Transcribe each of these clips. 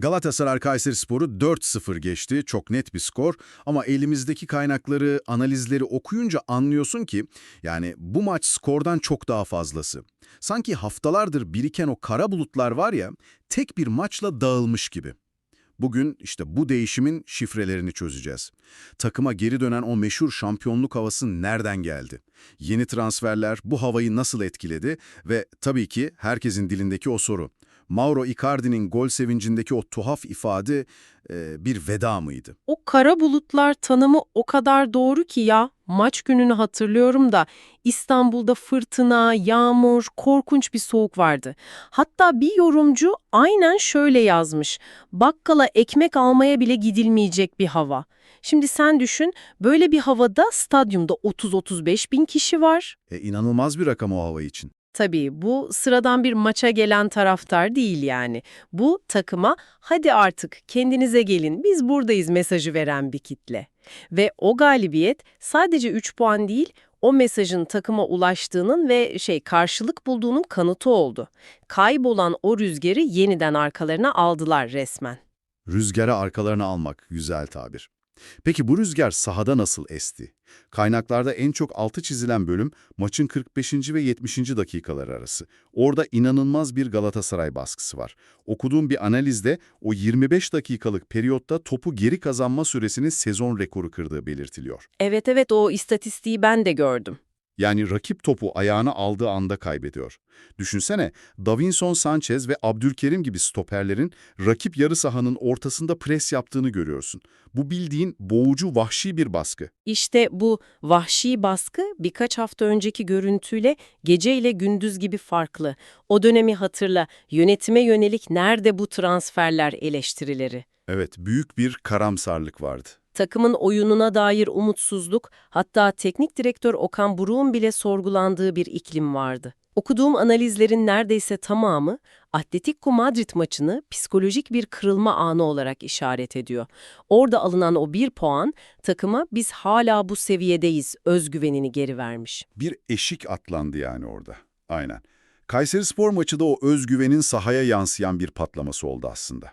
Galatasaray Kayserispor'u 4-0 geçti. Çok net bir skor ama elimizdeki kaynakları, analizleri okuyunca anlıyorsun ki yani bu maç skordan çok daha fazlası. Sanki haftalardır biriken o kara bulutlar var ya, tek bir maçla dağılmış gibi. Bugün işte bu değişimin şifrelerini çözeceğiz. Takıma geri dönen o meşhur şampiyonluk havası nereden geldi? Yeni transferler bu havayı nasıl etkiledi? Ve tabii ki herkesin dilindeki o soru. Mauro Icardi'nin gol sevincindeki o tuhaf ifade bir veda mıydı? O kara bulutlar tanımı o kadar doğru ki ya. Maç gününü hatırlıyorum da İstanbul'da fırtına, yağmur, korkunç bir soğuk vardı. Hatta bir yorumcu aynen şöyle yazmış. Bakkala ekmek almaya bile gidilmeyecek bir hava. Şimdi sen düşün, böyle bir havada stadyumda 30-35 bin kişi var. İnanılmaz bir rakam o hava için. Tabii bu sıradan bir maça gelen taraftar değil yani. Bu takıma hadi artık kendinize gelin biz buradayız mesajı veren bir kitle. Ve o galibiyet sadece 3 puan değil o mesajın takıma ulaştığının ve karşılık bulduğunun kanıtı oldu. Kaybolan o rüzgarı yeniden arkalarına aldılar resmen. Rüzgara arkalarına almak, güzel tabir. Peki bu rüzgar sahada nasıl esti? Kaynaklarda en çok altı çizilen bölüm maçın 45. ve 70. dakikaları arası. Orada inanılmaz bir Galatasaray baskısı var. Okuduğum bir analizde o 25 dakikalık periyotta topu geri kazanma süresinin sezon rekoru kırdığı belirtiliyor. Evet o istatistiği ben de gördüm. Yani rakip topu ayağına aldığı anda kaybediyor. Düşünsene, Davinson Sanchez ve Abdülkerim gibi stoperlerin rakip yarı sahanın ortasında pres yaptığını görüyorsun. Bu bildiğin boğucu, vahşi bir baskı. İşte bu vahşi baskı birkaç hafta önceki görüntüyle gece ile gündüz gibi farklı. O dönemi hatırla, yönetime yönelik nerede bu transferler eleştirileri? Evet, büyük bir karamsarlık vardı. Takımın oyununa dair umutsuzluk, hatta teknik direktör Okan Buruk'un bile sorgulandığı bir iklim vardı. Okuduğum analizlerin neredeyse tamamı Atletico Madrid maçını psikolojik bir kırılma anı olarak işaret ediyor. Orada alınan o 1 puan takıma biz hala bu seviyedeyiz özgüvenini geri vermiş. Bir eşik atlandı yani orada. Aynen. Kayserispor maçı da o özgüvenin sahaya yansıyan bir patlaması oldu aslında.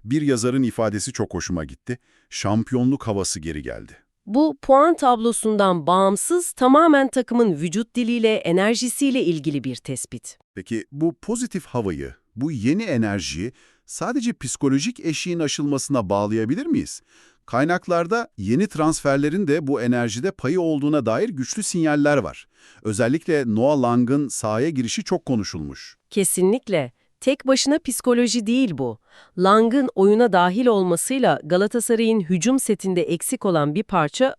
Bir yazarın ifadesi çok hoşuma gitti. Şampiyonluk havası geri geldi. Bu puan tablosundan bağımsız tamamen takımın vücut diliyle, enerjisiyle ilgili bir tespit. Peki bu pozitif havayı, bu yeni enerjiyi sadece psikolojik eşiğin aşılmasına bağlayabilir miyiz? Kaynaklarda yeni transferlerin de bu enerjide payı olduğuna dair güçlü sinyaller var. Özellikle Noah Lang'ın sahaya girişi çok konuşulmuş. Kesinlikle. Tek başına psikoloji değil bu. Lang'ın oyuna dahil olmasıyla Galatasaray'ın hücum setinde eksik olan bir parça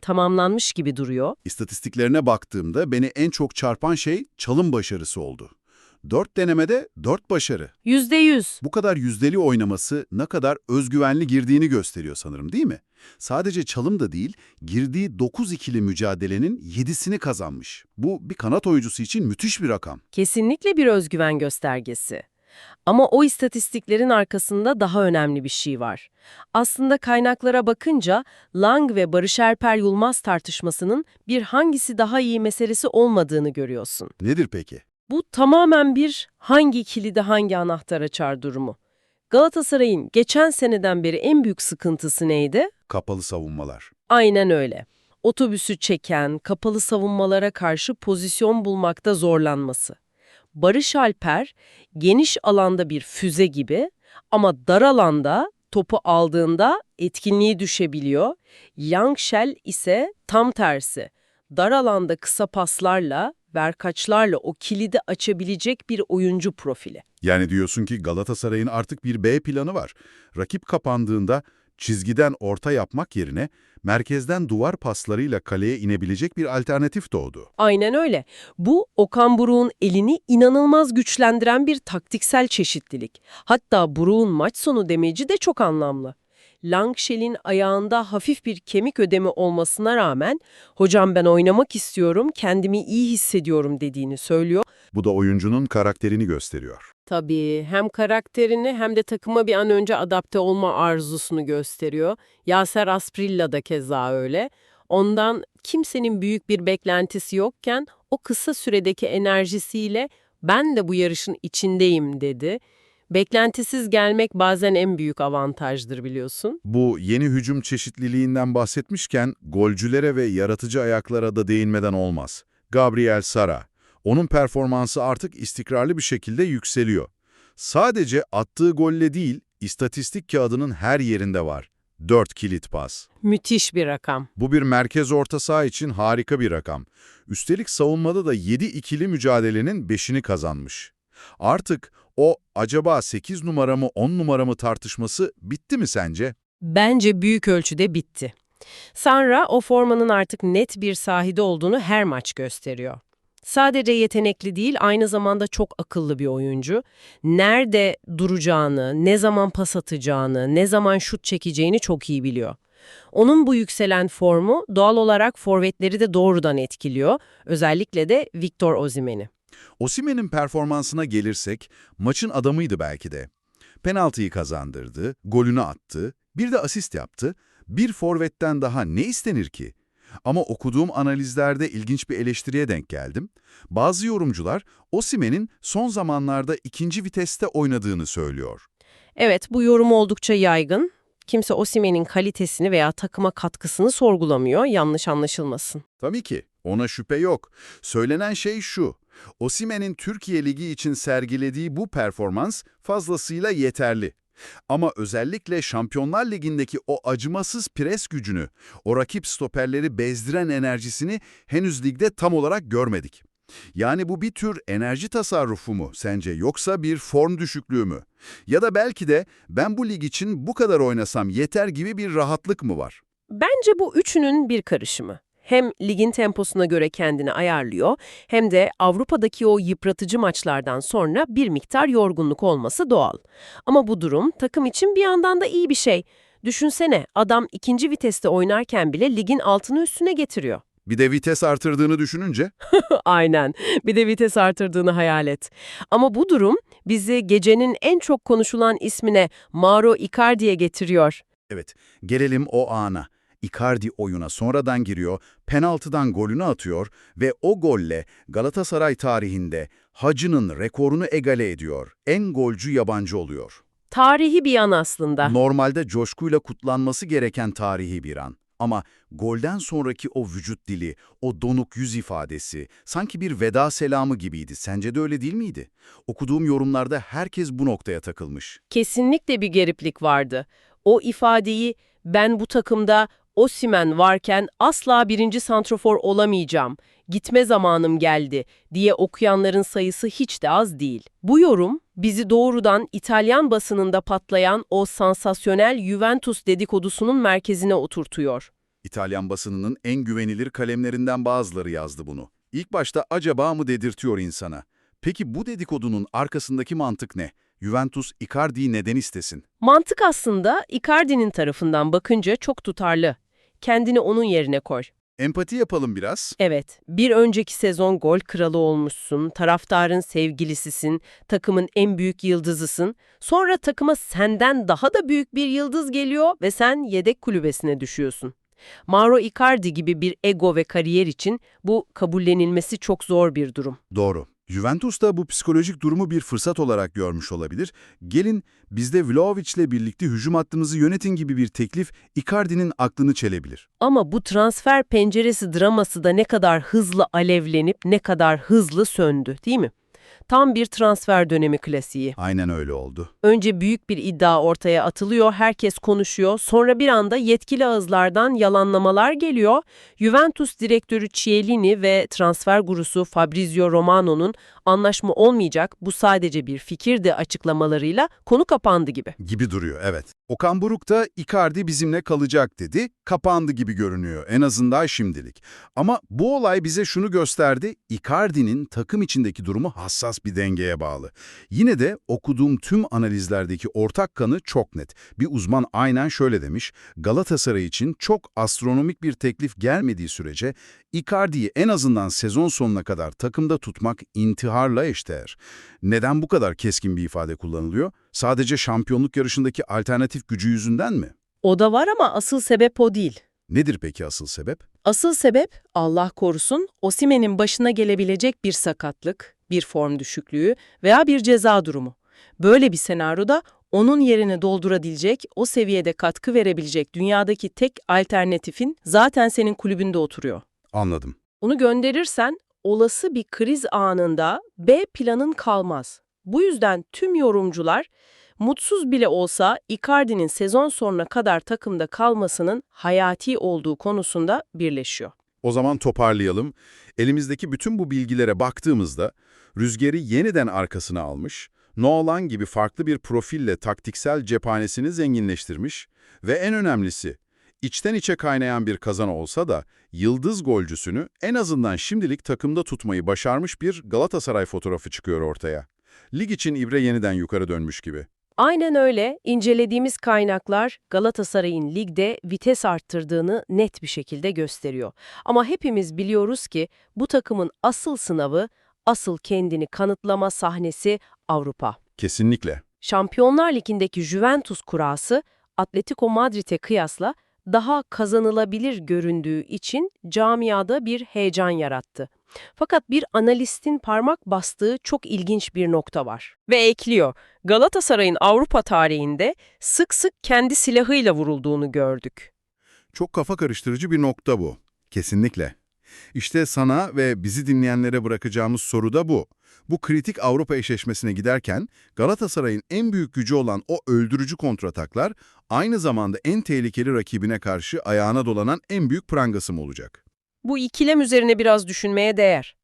tamamlanmış gibi duruyor. İstatistiklerine baktığımda beni en çok çarpan şey çalım başarısı oldu. 4 denemede 4 başarı. %100. Bu kadar yüzdeli oynaması ne kadar özgüvenli girdiğini gösteriyor sanırım, değil mi? Sadece çalım da değil, girdiği 9 ikili mücadelenin 7'sini kazanmış. Bu bir kanat oyuncusu için müthiş bir rakam. Kesinlikle bir özgüven göstergesi. Ama o istatistiklerin arkasında daha önemli bir şey var. Aslında kaynaklara bakınca Lang ve Barış Alper Yılmaz tartışmasının bir hangisi daha iyi meselesi olmadığını görüyorsun. Nedir peki? Bu tamamen bir hangi kilidi hangi anahtar açar durumu. Galatasaray'ın geçen seneden beri en büyük sıkıntısı neydi? Kapalı savunmalar. Aynen öyle. Otobüsü çeken, kapalı savunmalara karşı pozisyon bulmakta zorlanması. Barış Alper geniş alanda bir füze gibi ama dar alanda topu aldığında etkinliği düşebiliyor. Yangşel ise tam tersi. Dar alanda kısa paslarla, verkaçlarla o kilidi açabilecek bir oyuncu profili. Yani diyorsun ki Galatasaray'ın artık bir B planı var. Rakip kapandığında çizgiden orta yapmak yerine merkezden duvar paslarıyla kaleye inebilecek bir alternatif doğdu. Aynen öyle. Bu Okan Buruk'un elini inanılmaz güçlendiren bir taktiksel çeşitlilik. Hatta Buruk'un maç sonu demeci de çok anlamlı. Langşel'in ayağında hafif bir kemik ödemi olmasına rağmen "Hocam ben oynamak istiyorum, kendimi iyi hissediyorum." dediğini söylüyor. Bu da oyuncunun karakterini gösteriyor. Tabii hem karakterini hem de takıma bir an önce adapte olma arzusunu gösteriyor. Yaser Asprilla da keza öyle. Ondan kimsenin büyük bir beklentisi yokken o kısa süredeki enerjisiyle "ben de bu yarışın içindeyim" dedi. Beklentisiz gelmek bazen en büyük avantajdır biliyorsun. Bu yeni hücum çeşitliliğinden bahsetmişken golcülere ve yaratıcı ayaklara da değinmeden olmaz. Gabriel Sara. Onun performansı artık istikrarlı bir şekilde yükseliyor. Sadece attığı golle değil, istatistik kağıdının her yerinde var. 4 kilit pas. Müthiş bir rakam. Bu bir merkez orta saha için harika bir rakam. Üstelik savunmada da 7 ikili mücadelenin 5'ini kazanmış. Artık o acaba 8 numara mı 10 numara mı tartışması bitti mi sence? Bence büyük ölçüde bitti. Sara o formanın artık net bir sahide olduğunu her maç gösteriyor. Sadece yetenekli değil, aynı zamanda çok akıllı bir oyuncu. Nerede duracağını, ne zaman pas atacağını, ne zaman şut çekeceğini çok iyi biliyor. Onun bu yükselen formu doğal olarak forvetleri de doğrudan etkiliyor. Özellikle de Victor Osimhen'i. Osimhen'in performansına gelirsek, maçın adamıydı belki de. Penaltıyı kazandırdı, golünü attı, bir de asist yaptı. Bir forvetten daha ne istenir ki? Ama okuduğum analizlerde ilginç bir eleştiriye denk geldim. Bazı yorumcular Osimhen'in son zamanlarda ikinci viteste oynadığını söylüyor. Evet, bu yorum oldukça yaygın. Kimse Osimhen'in kalitesini veya takıma katkısını sorgulamıyor, yanlış anlaşılmasın. Tabii ki, ona şüphe yok. Söylenen şey şu, Osimhen'in Türkiye Ligi için sergilediği bu performans fazlasıyla yeterli. Ama özellikle Şampiyonlar Ligi'ndeki o acımasız pres gücünü, o rakip stoperleri bezdiren enerjisini henüz ligde tam olarak görmedik. Yani bu bir tür enerji tasarrufu mu sence, yoksa bir form düşüklüğü mü? Ya da belki de ben bu lig için bu kadar oynasam yeter gibi bir rahatlık mı var? Bence bu üçünün bir karışımı. Hem ligin temposuna göre kendini ayarlıyor, hem de Avrupa'daki o yıpratıcı maçlardan sonra bir miktar yorgunluk olması doğal. Ama bu durum takım için bir yandan da iyi bir şey. Düşünsene, adam ikinci viteste oynarken bile ligin altını üstüne getiriyor. Bir de vites artırdığını düşününce, Aynen. Bir de vites artırdığını hayal et. Ama bu durum bizi gecenin en çok konuşulan ismine Mauro Icardi'ye getiriyor. evet, gelelim o ana. Icardi oyuna sonradan giriyor, penaltıdan golünü atıyor ve o golle Galatasaray tarihinde Hacı'nın rekorunu egale ediyor. En golcü yabancı oluyor. Tarihi bir an aslında. Normalde coşkuyla kutlanması gereken tarihi bir an. Ama golden sonraki o vücut dili, o donuk yüz ifadesi sanki bir veda selamı gibiydi. Sence de öyle değil miydi? Okuduğum yorumlarda herkes bu noktaya takılmış. Kesinlikle bir gariplik vardı. O ifadeyi ben bu takımda Osimhen varken asla birinci santrafor olamayacağım, gitme zamanım geldi diye okuyanların sayısı hiç de az değil. Bu yorum bizi doğrudan İtalyan basınında patlayan o sansasyonel Juventus dedikodusunun merkezine oturtuyor. İtalyan basınının en güvenilir kalemlerinden bazıları yazdı bunu. İlk başta acaba mı dedirtiyor insana. Peki bu dedikodunun arkasındaki mantık ne? Juventus Icardi'yi neden istesin? Mantık aslında Icardi'nin tarafından bakınca çok tutarlı. Kendini onun yerine koy. Empati yapalım biraz. Evet, bir önceki sezon gol kralı olmuşsun, taraftarın sevgilisisin, takımın en büyük yıldızısın. Sonra takıma senden daha da büyük bir yıldız geliyor ve sen yedek kulübesine düşüyorsun. Mauro Icardi gibi bir ego ve kariyer için bu kabullenilmesi çok zor bir durum. Doğru. Juventus da bu psikolojik durumu bir fırsat olarak görmüş olabilir. Gelin biz de Vlahovic'le birlikte hücum hattımızı yönetin gibi bir teklif Icardi'nin aklını çelebilir. Ama bu transfer penceresi draması da ne kadar hızlı alevlenip ne kadar hızlı söndü, değil mi? Tam bir transfer dönemi klasiği. Aynen öyle oldu. Önce büyük bir iddia ortaya atılıyor, herkes konuşuyor. Sonra bir anda yetkili ağızlardan yalanlamalar geliyor. Juventus direktörü Chiellini ve transfer gurusu Fabrizio Romano'nun anlaşma olmayacak, bu sadece bir fikirdi açıklamalarıyla konu kapandı gibi. Gibi duruyor, evet. Okan Buruk da Icardi bizimle kalacak dedi. Kapandı gibi görünüyor, en azından şimdilik. Ama bu olay bize şunu gösterdi. Icardi'nin takım içindeki durumu hassas bir dengeye bağlı. Yine de okuduğum tüm analizlerdeki ortak kanı çok net. Bir uzman aynen şöyle demiş. Galatasaray için çok astronomik bir teklif gelmediği sürece Icardi'yi en azından sezon sonuna kadar takımda tutmak intiharla eşdeğer. Neden bu kadar keskin bir ifade kullanılıyor? Sadece şampiyonluk yarışındaki alternatif gücü yüzünden mi? O da var ama asıl sebep o değil. Nedir peki asıl sebep? Asıl sebep, Allah korusun, Osimhen'in başına gelebilecek bir sakatlık, bir form düşüklüğü veya bir ceza durumu. Böyle bir senaryoda onun yerini doldurabilecek, o seviyede katkı verebilecek dünyadaki tek alternatifin zaten senin kulübünde oturuyor. Anladım. Onu gönderirsen olası bir kriz anında B planın kalmaz. Bu yüzden tüm yorumcular mutsuz bile olsa Icardi'nin sezon sonuna kadar takımda kalmasının hayati olduğu konusunda birleşiyor. O zaman toparlayalım. Elimizdeki bütün bu bilgilere baktığımızda Rüzgar'ı yeniden arkasına almış, Nolan gibi farklı bir profille taktiksel cephanesini zenginleştirmiş ve en önemlisi, içten içe kaynayan bir kazan olsa da yıldız golcüsünü en azından şimdilik takımda tutmayı başarmış bir Galatasaray fotoğrafı çıkıyor ortaya. Lig için ibre yeniden yukarı dönmüş gibi. Aynen öyle. İncelediğimiz kaynaklar Galatasaray'ın ligde vites arttırdığını net bir şekilde gösteriyor. Ama hepimiz biliyoruz ki bu takımın asıl sınavı, asıl kendini kanıtlama sahnesi Avrupa. Kesinlikle. Şampiyonlar Ligi'ndeki Juventus kurası Atletico Madrid'e kıyasla daha kazanılabilir göründüğü için camiada bir heyecan yarattı. Fakat bir analistin parmak bastığı çok ilginç bir nokta var. Ve ekliyor, Galatasaray'ın Avrupa tarihinde sık sık kendi silahıyla vurulduğunu gördük. Çok kafa karıştırıcı bir nokta bu. Kesinlikle. İşte sana ve bizi dinleyenlere bırakacağımız soru da bu. Bu kritik Avrupa eşleşmesine giderken Galatasaray'ın en büyük gücü olan o öldürücü kontrataklar aynı zamanda en tehlikeli rakibine karşı ayağına dolanan en büyük prangası mı olacak? Bu ikilem üzerine biraz düşünmeye değer.